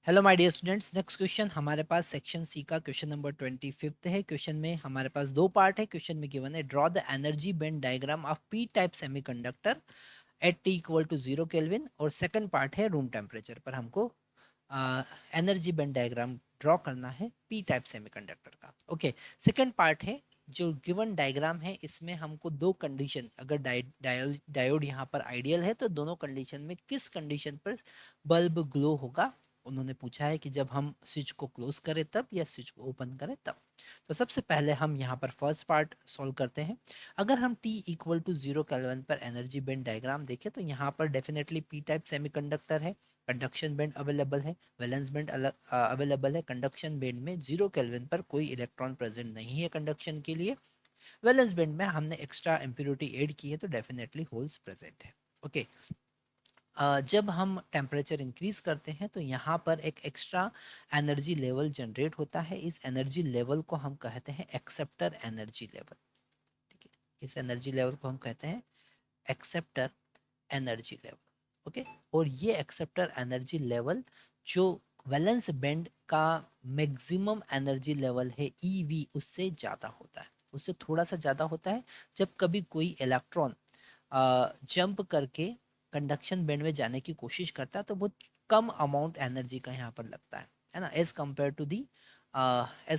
Hello my dear students, next question हमारे पास section C का क्वेश्चन नंबर 25 है। क्वेश्चन में हमारे पास दो पार्ट है। क्वेश्चन में गिवन है draw the energy band diagram of P type semiconductor at T equal to 0 kelvin, और सेकंड पार्ट है रूम टेम्परेचर पर हमको एनर्जी बैंड डायग्राम ड्रॉ करना है पी टाइप सेमीकंडक्टर का। ओके, सेकंड पार्ट है। जो गिवन डायग्राम है इसमें हमको दो कंडीशन, अगर डायोड यहाँ पर आइडियल है तो दोनों कंडीशन में किस कंडीशन पर बल्ब ग्लो होगा उन्होंने पूछा है कि जब हम स्विच को क्लोज करें तब या स्विच को ओपन करें तब। तो सबसे पहले हम यहाँ पर फर्स्ट पार्ट सॉल्व करते हैं। अगर हम T इक्वल टू 0 केल्विन पर एनर्जी बैंड डायग्राम देखें तो यहाँ पर डेफिनेटली पी टाइप सेमीकंडक्टर है, कंडक्शन बैंड अवेलेबल है, वैलेंस बैंड अवेलेबल है। कंडक्शन बैंड में 0 केल्विन पर कोई इलेक्ट्रॉन प्रेजेंट नहीं है कंडक्शन के लिए। वैलेंस बैंड में हमने एक्स्ट्रा इम्प्योरिटी ऐड की है तो डेफिनेटली होल्स प्रेजेंट है। ओके, जब हम टेम्परेचर इंक्रीज करते हैं तो यहाँ पर एक एक्स्ट्रा एनर्जी लेवल जनरेट होता है। इस एनर्जी लेवल को हम कहते हैं एक्सेप्टर एनर्जी लेवल। ठीक है, इस एनर्जी लेवल को हम कहते हैं एक्सेप्टर एनर्जी लेवल। ओके, और ये एक्सेप्टर एनर्जी लेवल जो वैलेंस बैंड का मैक्सिमम एनर्जी लेवल है ईवी, उससे ज़्यादा होता है, उससे थोड़ा सा ज़्यादा होता है। जब कभी कोई इलेक्ट्रॉन जंप करके कंडक्शन बैंड में जाने की कोशिश करता है तो बहुत कम अमाउंट एनर्जी का यहाँ पर लगता है ना, as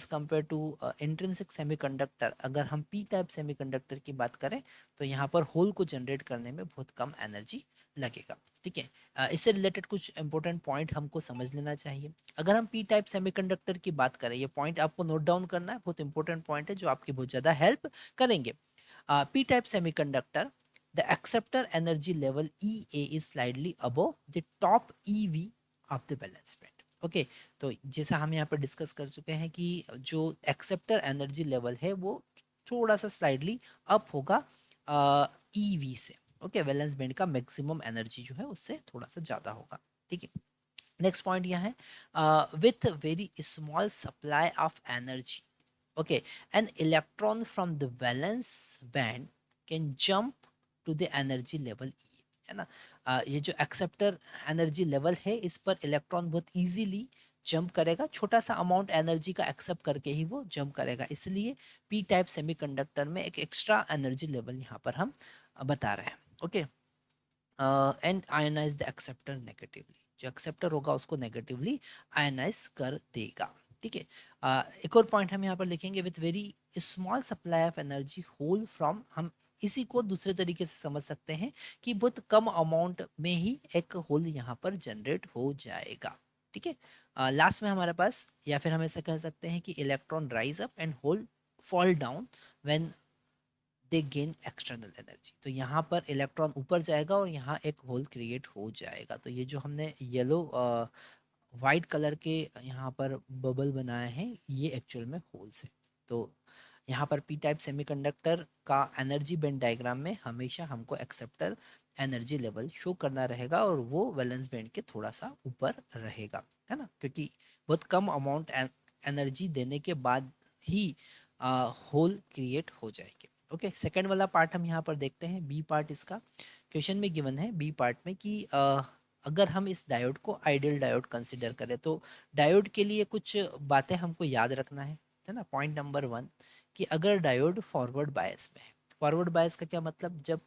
compare to intrinsic semiconductor. अगर हम पी टाइप सेमीकंडक्टर की बात करें तो यहाँ पर होल को जनरेट करने में बहुत कम एनर्जी लगेगा। ठीक है, इससे रिलेटेड कुछ इंपॉर्टेंट पॉइंट हमको समझ लेना चाहिए। अगर हम पी टाइप सेमीकंडक्टर की बात करें, ये पॉइंट आपको नोट डाउन करना है, बहुत इंपॉर्टेंट पॉइंट है जो आपकी बहुत ज़्यादा हेल्प करेंगे। P type semiconductor, the acceptor energy level EA is slightly above the top EV of the valence band. Okay, तो जैसा हम यहाँ पर डिस्कस कर चुके हैं कि जो एक्सेप्टर एनर्जी लेवल है वो थोड़ा सा स्लाइडली अप होगा ईवी से। ओके, वैलेंस बैंड का मैक्सिमम एनर्जी जो है उससे थोड़ा सा ज़्यादा होगा। ठीक है, नेक्स्ट पॉइंट यहाँ है with very small supply of energy. okay, an electron from the valence band can jump to the energy level E, है ना। ये जो एक्सेप्टर एनर्जी लेवल है इस पर इलेक्ट्रॉन बहुत इजीली जंप करेगा, छोटा सा अमाउंट एनर्जी का एक्सेप्ट करके ही वो जंप करेगा, इसलिए पी टाइप सेमीकंडक्टर में एक एक्स्ट्रा एनर्जी लेवल यहाँ पर हम बता रहे हैं। Okay, and ionize the acceptor negatively, जो एक्सेप्टर होगा उसको नेगेटिवली आयनाइज कर देगा। ठीक है, एक और पॉइंट हम यहाँ पर लिखेंगे with very small supply of energy hole from. हम इसी को दूसरे तरीके से समझ सकते हैं कि बहुत कम अमाउंट में ही एक होल यहाँ पर जनरेट हो जाएगा। ठीक है, लास्ट में हमारे पास, या फिर हम ऐसा कह सकते हैं कि electron rise up and hole fall down when they gain external energy. तो यहाँ पर इलेक्ट्रॉन ऊपर जाएगा और यहाँ एक होल क्रिएट हो जाएगा। तो ये जो हमने येलो वाइट कलर के यहाँ पर बबल बनाए हैं ये एक्चुअल में होल्स है। तो यहाँ पर पी टाइप सेमीकंडक्टर का एनर्जी बैंड डायग्राम में हमेशा हमको एक्सेप्टर एनर्जी लेवल शो करना रहेगा और वो वैलेंस बैंड के थोड़ा सा ऊपर रहेगा, है ना, क्योंकि बहुत कम अमाउंट एनर्जी देने के बाद ही होल क्रिएट हो जाएंगे। ओके, सेकेंड वाला पार्ट हम यहाँ पर देखते हैं, बी पार्ट इसका। क्वेश्चन में गिवन है बी पार्ट में कि अगर हम इस डायोड को आइडियल डायोड कंसिडर करें तो डायोड के लिए कुछ बातें हमको याद रखना है ना। पॉइंट नंबर 1 कि अगर डायोड फॉरवर्ड बायस में है, फॉरवर्ड बायस का क्या मतलब, जब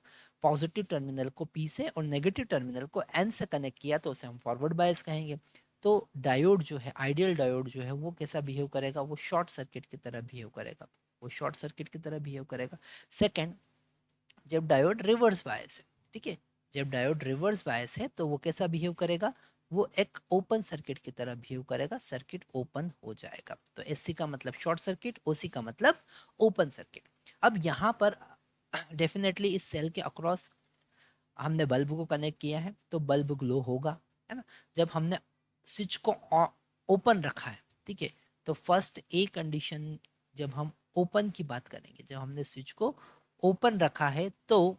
पॉजिटिव टर्मिनल को पी से और नेगेटिव टर्मिनल को एन से कनेक्ट किया तो उसे हम फॉरवर्ड बायस कहेंगे। तो डायोड जो है, आइडियल डायोड जो है वो कैसा बिहेव करेगा, वो शॉर्ट सर्किट की तरह बिहेव करेगा, वो शॉर्ट सर्किट की तरह बिहेव करेगा। सेकेंड, जब डायोड रिवर्स बायस है, ठीक है, जब डायोड रिवर्स बायस है तो वो कैसा बिहेव करेगा, वो एक ओपन सर्किट की तरह बिहेव करेगा, सर्किट ओपन हो जाएगा। तो एससी का मतलब शॉर्ट सर्किट, ओसी का मतलब ओपन सर्किट। अब यहाँ पर डेफिनेटली इस सेल के अक्रॉस हमने बल्ब को कनेक्ट किया है तो बल्ब ग्लो होगा, है ना। जब हमने स्विच को ओपन रखा है, ठीक है, तो फर्स्ट ए कंडीशन, जब हम ओपन की बात करेंगे, जब हमने स्विच को ओपन रखा है तो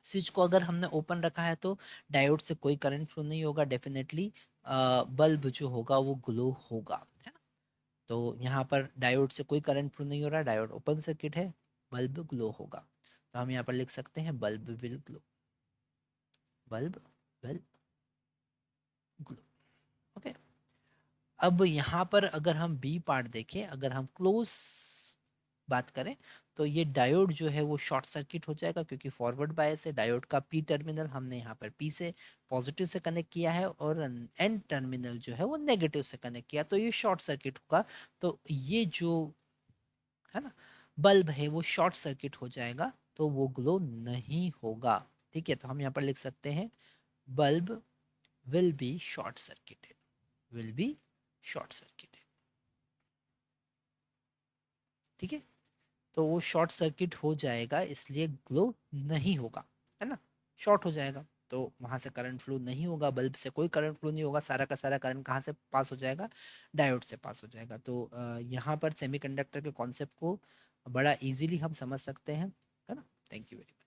स्विच को अगर हमने ओपन रखा है तो डायोड से कोई करंट फ्लो नहीं होगा, डेफिनेटली बल्ब जो होगा वो ग्लो होगा, है ना। तो यहाँ पर डायोड से कोई करंट फ्लो नहीं हो रहा, डायोड ओपन सर्किट है, बल्ब ग्लो होगा। तो हम यहाँ पर लिख सकते हैं bulb will glow, bulb will glow. Okay, अब यहाँ पर अगर हम बी पार्ट देखें, अगर हम क्लोज बात करें, तो ये डायोड जो है वो शॉर्ट सर्किट हो जाएगा, क्योंकि फॉरवर्ड बायस है। डायोड का पी टर्मिनल हमने यहाँ पर पी से पॉजिटिव से कनेक्ट किया है, और एन टर्मिनल जो है वो नेगेटिव से कनेक्ट किया, तो ये शॉर्ट सर्किट होगा। तो ये जो है ना बल्ब है वो शॉर्ट सर्किट हो जाएगा, तो वो ग्लो नहीं होगा। ठीक है, तो हम यहाँ पर लिख सकते हैं bulb will be short circuited, will be short circuited. ठीक है, तो वो शॉर्ट सर्किट हो जाएगा, इसलिए ग्लो नहीं होगा, है ना, शॉर्ट हो जाएगा, तो वहां से करंट फ्लो नहीं होगा, बल्ब से कोई करंट फ्लो नहीं होगा, सारा का सारा करंट कहाँ से पास हो जाएगा, डायोड से पास हो जाएगा। तो यहाँ पर सेमीकंडक्टर के कॉन्सेप्ट को बड़ा इजीली हम समझ सकते हैं, है ना। Thank you very much.